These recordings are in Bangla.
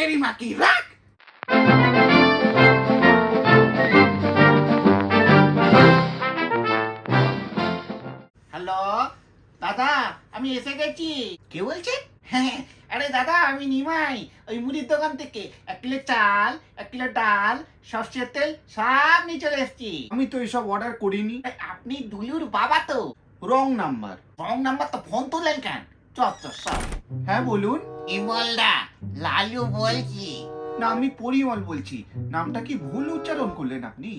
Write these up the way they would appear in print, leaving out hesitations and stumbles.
तेरी माँ की राख। হ্যালো দাদা, আমি এসে গেছি। কে বলছেন? হ্যাঁ, আরে দাদা আমি নিমাই, ওই মুদির দোকান থেকে 1 কিলো চাল, 1 কিলো ডাল, সর্ষের তেল সব নিয়ে চলে এসেছি। আমি তো এসব অর্ডার করিনি। আপনি দুলুর বাবা তো? Wrong number. রং নাম্বার তো ফোন তুললেন কেন? চত্ব সব। হ্যাঁ বলুন। ইমলদা, লালু বলছি। না, আমি পরিমল বলছি। নামটা কি ভুল উচ্চারণ করলেন আপনি?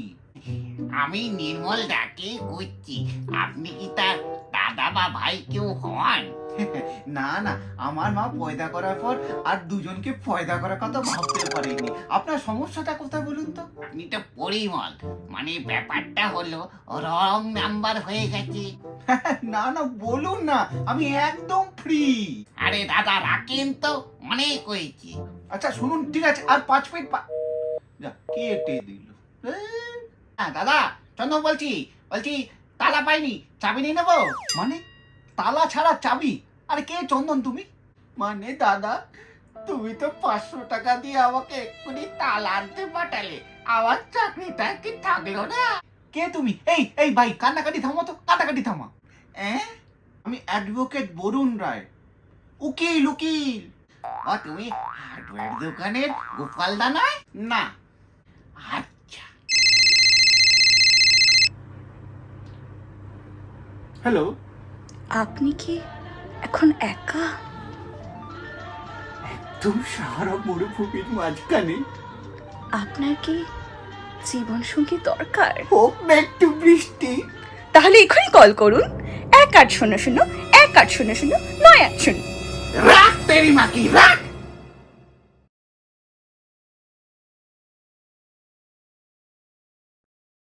আমি নির্মল ডাকে করছি। আপনি কি তার দাদা বা ভাই কেউ হন? না না, আমার মা পয়দা করার পর আর দুজনকে পয়দা করার কথা ভাবতে পারেনি। আপনার সমস্যাটা কোথায় বলুন তো? আপনি তো পরিমল, মানে ব্যাপারটা হলো রং নাম্বার হয়ে গেছে। না না, বলুন না, আমি একদম ফ্রি। আরে দাদা রাখেন তো, অনেক হয়েছে। আচ্ছা শুনুন, ঠিক আছে, আর 5 মিনিট যা কেটে দিল। হ্যাঁ দাদা, চন্দন বলছি বলছি তালা পাইনি, চাবি নিয়ে নেবো। মানে তালা ছাড়া চাবি? আরে কে চন্দন তুমি? মানে দাদা, তুমি তো 500 টাকা দিয়ে আমাকে এক্ষুনি তালা আনতে পাঠালে, আমার চাকরিটা কি থাকলো না? কে তুমি? এই এই ভাই, কান্নাকাটি থামো তো, কাটাকাটি থামা। আমি অ্যাডভোকেট বরুণ রায়, উকিল উকিল। ও তুমি হার্ডওয়্যার দোকানের গোপালদা নয়? না। আচ্ছা। হ্যালো। আপনি কি এখন একা? একদম সারা মরুভূমির মাঝখানে। আপনার কি জীবন সঙ্গী দরকার? হোক না একটু বৃষ্টি। তাহলে এখনই কল করুন 1800 1800 980। রাখ তেরি মা কি রাখ।